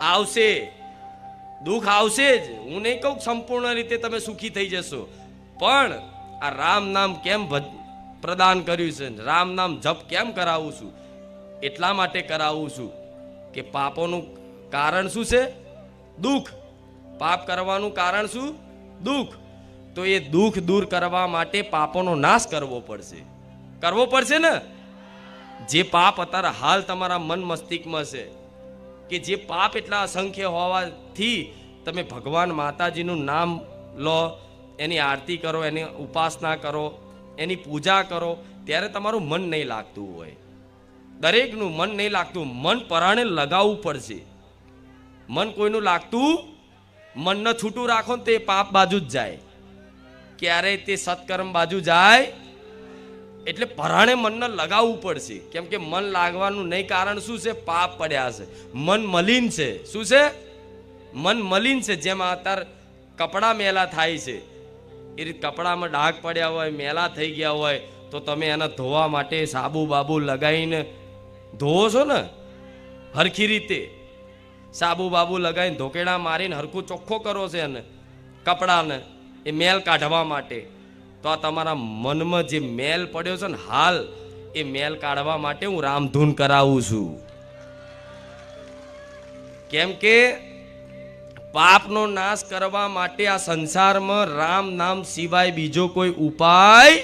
આવશે, દુઃખ આવશે જ. હું નહીં કહું સંપૂર્ણ રીતે તમે સુખી થઈ જશો, પણ આ રામ નામ કેમ પ્રદાન કર્યું છે, રામ નામ જપ કેમ કરાવું છું? એટલા માટે કરાવું છું કે પાપોનું કારણ શું છે? દુઃખ. પાપ કરવાનું કારણ શું? દુઃખ. તો એ દુઃખ દૂર કરવા માટે પાપોનો નાશ કરવો પડશે. કરવો પડશે ને? જે પાપ અત્યારે હાલ તમારા મન મસ્તિષ્કમાં છે, કે જે પાપ એટલા અસંખ્ય હોવાથી તમે ભગવાન માતાજીનું નામ લો, એની આરતી કરો, એની ઉપાસના કરો, એની પૂજા કરો, ત્યારે તમારું મન નહીં લાગતું હોય. દરેકનું મન નહીં લાગતું. મન પરાણે લગાવવું પડશે. મન કોઈનું લાગતું, મનને છૂટું રાખો ને તો એ પાપ બાજુ જ જાય, ક્યારેય તે સત્કર્મ બાજુ જાય. એટલે પરાણે મનને લગાવવું પડશે. કેમ કે મન લાગવાનું નહીં કારણ શું છે? પાપ પડ્યા છે. મન મલિન છે. શું છે? મન મલિન છે. જેમાં અત્યારે કપડાં મેલા થાય છે એ રીતે કપડામાં ડાઘ પડ્યા હોય, મેલા થઈ ગયા હોય, તો તમે એને ધોવા માટે સાબુ બાબુ લગાવીને ધોવો છો ને હરખી રીતે. સાબુ બાબુ લગાવીને ધોકેડા મારીને હરખું ચોખ્ખો કરો છે એને કપડાને, એ મેલ કાઢવા માટે. તો આ તમારા મનમાં જે મેલ પડ્યો છે ને હાલ, એ મેલ કાઢવા માટે હું રામધૂન કરાવું છું. કેમ કે પાપનો નાશ કરવા માટે આ સંસારમાં રામ નામ સિવાય બીજો કોઈ ઉપાય.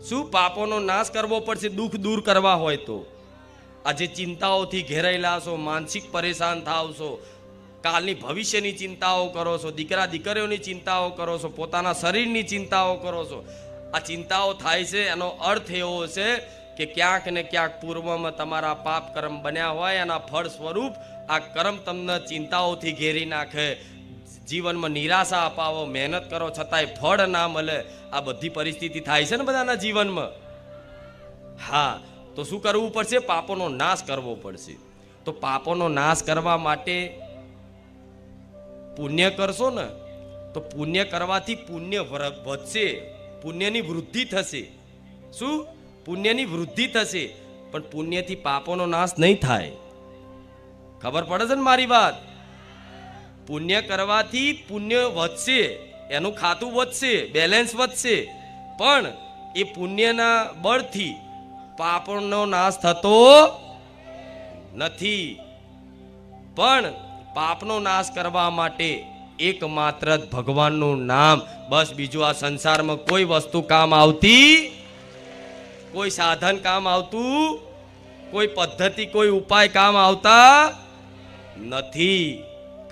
શું? પાપોનો નાશ કરવો પડશે દુઃખ દૂર કરવા હોય તો. આજે ચિંતાઓથી ઘેરાયેલા છો, માનસિક પરેશાન થાવ છો, કાલની ભવિષ્યની ચિંતાઓ કરો છો, દીકરા દીકરીઓની ચિંતાઓ કરો છો, પોતાના શરીરની ચિંતાઓ કરો છો. આ ચિંતાઓ થાય છે એનો અર્થ એવો છે કે ક્યાંક ને ક્યાંક પૂર્વમાં તમારા પાપ કર્મ બન્યા હોય, એના ફળ સ્વરૂપ આ કર્મ તમને ચિંતાઓથી ઘેરી નાખે, જીવનમાં નિરાશા અપાવો, મહેનત કરો છતાંય ફળ ના મળે. આ બધી પરિસ્થિતિ થાય છે ને બધાના જીવનમાં. હા, તો શું કરવું પડશે? પાપોનો નાશ કરવો પડશે. તો પાપોનો નાશ કરવા માટે પુણ્ય કરશો ને, તો પુણ્ય કરવાથી પુણ્ય વધશે, પુણ્યની વૃદ્ધિ થશે. શું? પુણ્યની વૃદ્ધિ થશે. પણ પુણ્યથી પાપોનો નાશ નહીં થાય. ખબર પડે છે ને મારી વાત? પુણ્ય કરવાથી પુણ્ય વધશે, એનું ખાતું વધશે, બેલેન્સ વધશે, પણ એ પુણ્યના બળથી પાપનો નાશ થતો નથી. પણ પાપનો નાશ કરવા માટે એકમાત્ર ભગવાનનું નામ, બસ. બીજું આ સંસારમાં કોઈ વસ્તુ કામ આવતી, કોઈ સાધન કામ આવતું, કોઈ પદ્ધતિ, કોઈ ઉપાય કામ આવતા નથી.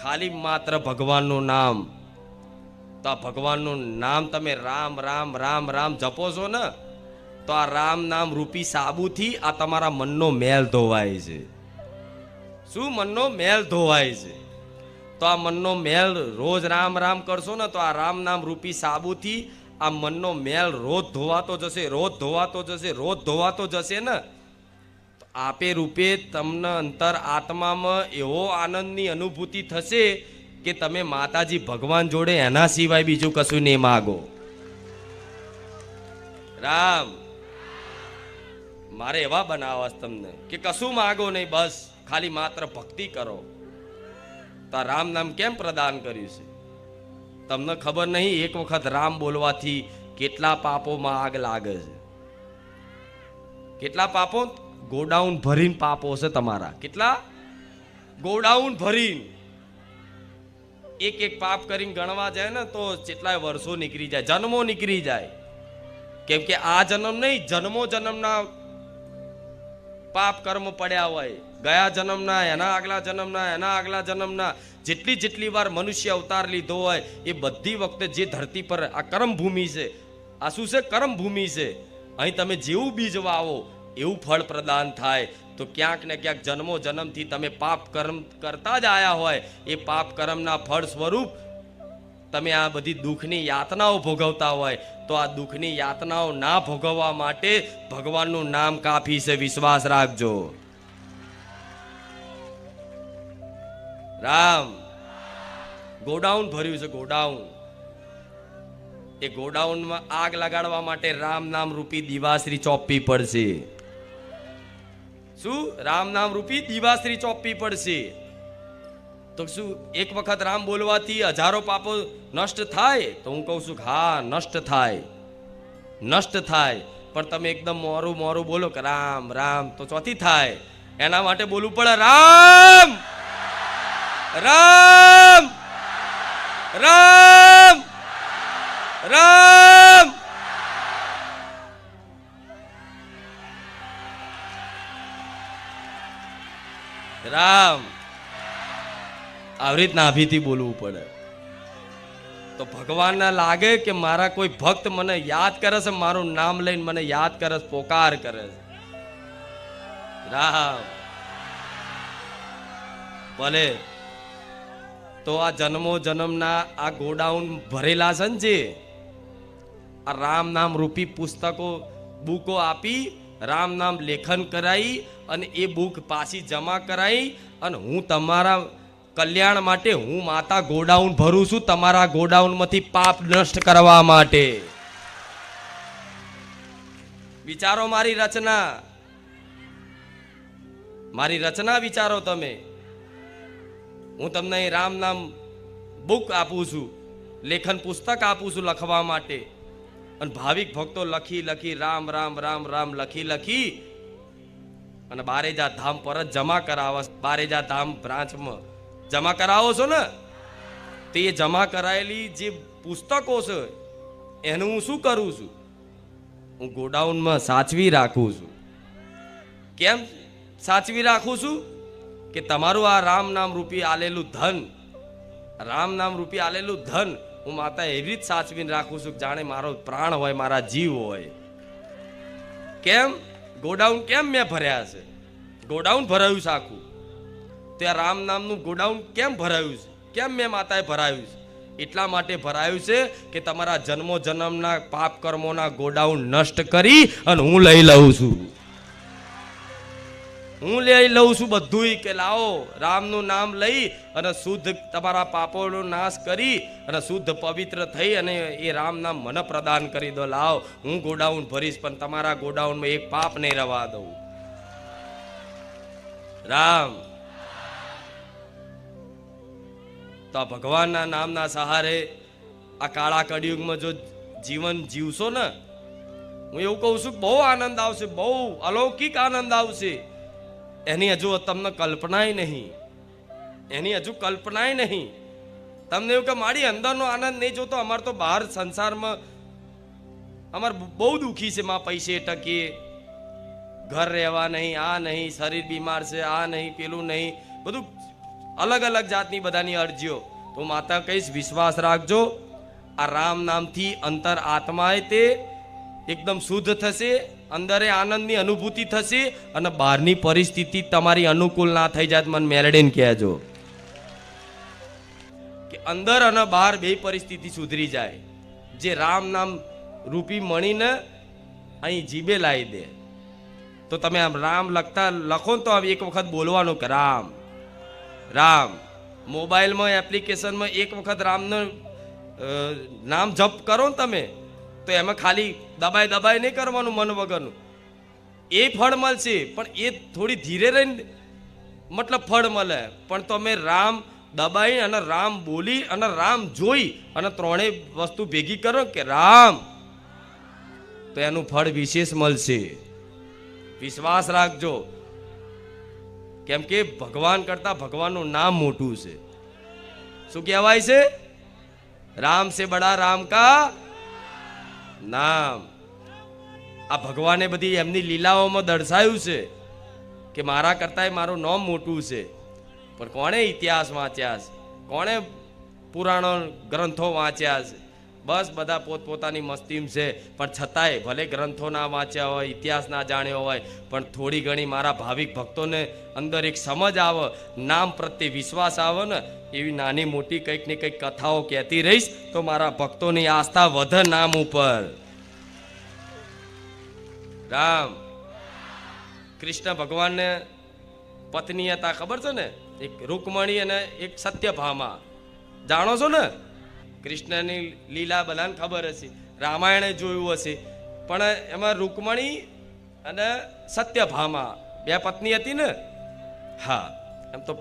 ખાલી માત્ર ભગવાનનું નામ. તો આ ભગવાનનું નામ તમે રામ રામ રામ રામ જપો છો ને, તો આ રામ નામ રૂપી સાબુથી આ તમારા મનનો મેલ ધોવાય છે. શું? મનનો મેલ ધોવાય છે. તો આ મનનો મેલ રોજ રામ રામ કરશો ને, તો આ રામ નામ રૂપી સાબુથી આ મનનો મેલ રોજ ધોવાતો જશે, રોજ ધોવાતો જશે, રોજ ધોવાતો જશે ને. આપે રૂપે તમને અંતર આત્મામાં એવો આનંદની અનુભૂતિ થશે કે તમે માતાજી ભગવાન જોડે એના સિવાય બીજું કશું નહીં માગો. રામ મારે એવા બનાવવા તમને કે કશું માગો નહીં, બસ ખાલી માત્ર ભક્તિ કરો. તો રામ નામ કેમ પ્રદાન કર્યું છે તમને ખબર નહીં? એક વખત રામ બોલવાથી કેટલા પાપોમાં આગ લાગે છે. કેટલા પાપો? ગોડાઉન ભરીને પાપો છે તમારા. કેટલા? ગોડાઉન ભરીને. એક એક પાપ કરીને ગણવા જાય ને તો કેટલાય વર્ષો નીકળી જાય, જન્મો નીકળી જાય. કેમ કે આ જન્મ નહીં, જન્મો જન્મના પાપ કર્મ પડ્યા હોય, ગયા જન્મના, એના આગલા જન્મના, એના આગલા જન્મના. જેટલી વાર મનુષ્ય અવતાર લીધો હોય એ બધી વખતે જે ધરતી પર આ કર્મભૂમિ છે, આ શું છે? કર્મભૂમિ છે. અહીં તમે જેવું બીજ વાવો એવું ફળ પ્રદાન થાય. તો ક્યાંક ને ક્યાંક જન્મો જન્મથી તમે પાપ કર્મ કરતા જ આયા હોય, એ પાપ કર્મના ફળ સ્વરૂપ તમે આ બધી દુઃખની યાતનાઓ ભોગવતા હોય. તો આ દુઃખની યાતનાઓ ના ભોગવવા માટે ભગવાનનું નામ કાફી છે. વિશ્વાસ રાખજો. રામ ગોડાઉન ભર્યું છે, ગોડાઉન. એ ગોડાઉનમાં આગ લગાડવા માટે રામ નામ રૂપી દિવાશ્રી ચોપવી પડશે. શું રામ નામ રૂપી દિવાશ્રી ચોપવી પડશે. તો શું એક વખત રામ બોલવાથી હજારો પાપો નષ્ટ થાય? તો હું કહું છું હા, નષ્ટ થાય, નષ્ટ થાય. પણ તમે એકદમ મોરું મોરું બોલો કે રામ રામ, તો ચોથી થાય. એના માટે બોલવું પડે રામ રામ રામ રામ. રામ આવી રીતના અભિથી બોલવું પડે. તો ભગવાનને લાગે કે મારા કોઈ ભક્ત મને યાદ કરે છે, મારું નામ લઈને મને યાદ કરે છે, પોકાર કરે છે. રામ ભલે તો આ જન્મો જન્મના આ ગોડાઉન ભરેલા છે ને, જે આ રામ નામ રૂપી પુસ્તકો બુકો આપી, રામ નામ લેખન કરાઈ અને એ બુક પાછી જમા કરાઈ, અને હું તમારા કલ્યાણ માટે હું માતા ગોડાઉન ભરું છું, તમારા ગોડાઉનમાંથી પાપ નષ્ટ કરવા માટે. વિચારો મારી રચના, મારી રચના વિચારો તમે. હું તમને રામ નામ બુક આપું છું, લેખન પુસ્તક આપું છું લખવા માટે, અને ભાવિક ભક્તો લખી લખી રામ રામ રામ રામ લખી લખી અને બારેજા ધામ પર જ જમા કરાવો. બારેજા ધામ બ્રાન્ચમાં જમા કરાવો છો ને, તે જમા કરાયેલી જે પુસ્તકો છે એનું હું શું કરું છું? હું ગોડાઉનમાં સાચવી રાખું છું. કેમ સાચવી રાખું છું? કે તમારું આ રામ નામ રૂપી આલેલું ધન, રામ નામ રૂપી આલેલું ધન હું માતા એવી રીત સાચવીને રાખું છું જાણે મારો પ્રાણ હોય, મારા જીવ હોય. કેમ ગોડાઉન કેમ મેં ભર્યા છે? ગોડાઉન ભરાયું છે આખું. ત્યાં રામ નામનું ગોડાઉન કેમ ભરાયું છે? કેમ મેં માતાએ ભરાયું છે? એટલા માટે ભરાયું છે કે તમારા જન્મો જન્મના પાપ કર્મોના ગોડાઉન નષ્ટ કરી અને હું લઈ લઉં છું. હું લઈ લઉં છું બધું, કે લાવો રામનું નામ લઈ અને શુદ્ધ તમારા પાપોનો નાશ કરી અને શુદ્ધ પવિત્ર થઈ અને એ રામ નામ મને પ્રદાન કરી દો. લાવો હું ગોડાઉન ભરીશ, પણ તમારા ગોડાઉનમાં એક પાપ નહીં રવા દઉં. રામ તો ભગવાનના નામના સહારે આ કાળા કળિયુગમાં જો જીવન જીવશો ને, હું એવું કહું છું બહુ આનંદ આવશે, બહુ અલૌકિક આનંદ આવશે. એની હજુ તમને કલ્પનાય નહીં, એની હજુ કલ્પનાય નહીં. તમને એવું કે મારી અંદરનો આનંદ નહીં જોતો, અમારે તો બહાર સંસારમાં અમારે બહુ દુઃખી છે, માં પૈસે ટકીએ, ઘર રહેવા નહીં, આ નહીં, શરીર બીમાર છે, આ નહીં, પેલું નહીં, બધું અલગ અલગ જાતની બધાની અરજીઓ. તો માતા કહીશ વિશ્વાસ રાખજો, આ રામ નામથી અંતર આત્માએ તે એકદમ શુદ્ધ થશે, અંદરે આનંદની અનુભૂતિ થશે અને બહારની પરિસ્થિતિ તમારી અનુકૂળ ના થઈ જાય. મને મેલડીને કહેજો કે અંદર અને બહાર બે પરિસ્થિતિ સુધરી જાય. જે રામ નામ રૂપી મણીને અહીં જીભે લાવી દે. તો તમે આમ રામ લખતા લખો ને તો એક વખત બોલવાનું કે રામ રામ. મોબાઈલમાં એપ્લિકેશનમાં એક વખત રામનું નામ જપ કરો ને તમે, તો એમાં ખાલી દબાઈ દબાઈ નહીં કરવાનું મન વગરનું. એ ફળ મળશે, પણ એ થોડી ધીરે રહીને મતલબ ફળ મળે. પણ તમે રામ દબાઈ અને રામ બોલી અને રામ જોઈ અને ત્રણેય વસ્તુ ભેગી કરો કે રામ, તો એનું ફળ વિશેષ મળશે. વિશ્વાસ રાખજો, કેમ કે ભગવાન કરતા ભગવાનનું નામ મોટું છે. શું કહેવાય છે? રામ સે બડા રામ કા નામ. આ ભગવાને બધી એમની લીલાઓમાં દર્શાવ્યું છે કે મારા કરતા મારું નામ મોટું છે. પણ કોણે ઇતિહાસ વાંચ્યા છે? કોણે પુરાણો ગ્રંથો વાંચ્યા છે? બસ બધા પોતપોતાની મસ્તીમ છે. પણ છતાંય ભલે ગ્રંથો ના વાંચ્યા હોય, ઇતિહાસ ના જાણ્યો હોય, પણ થોડી ઘણી મારા ભાવિક ભક્તોને અંદર એક સમજ આવે, નામ પ્રત્યે વિશ્વાસ આવે ને, એવી નાની મોટી કંઈક ને કંઈક કથાઓ કહેતી રહીશ તો મારા ભક્તોની આસ્થા વધે નામ ઉપર. રામ કૃષ્ણ ભગવાનને પત્ની હતા, ખબર છે ને? એક રૂકમણી અને એક સત્યભામા. જાણો છો ને? કૃષ્ણની લીલા બધાને ખબર હશે, રામાયણે જોયું હશે. પણ એમાં રૂકમણી અને સત્યભામા બે પત્ની હતી ને? હા, એમ તો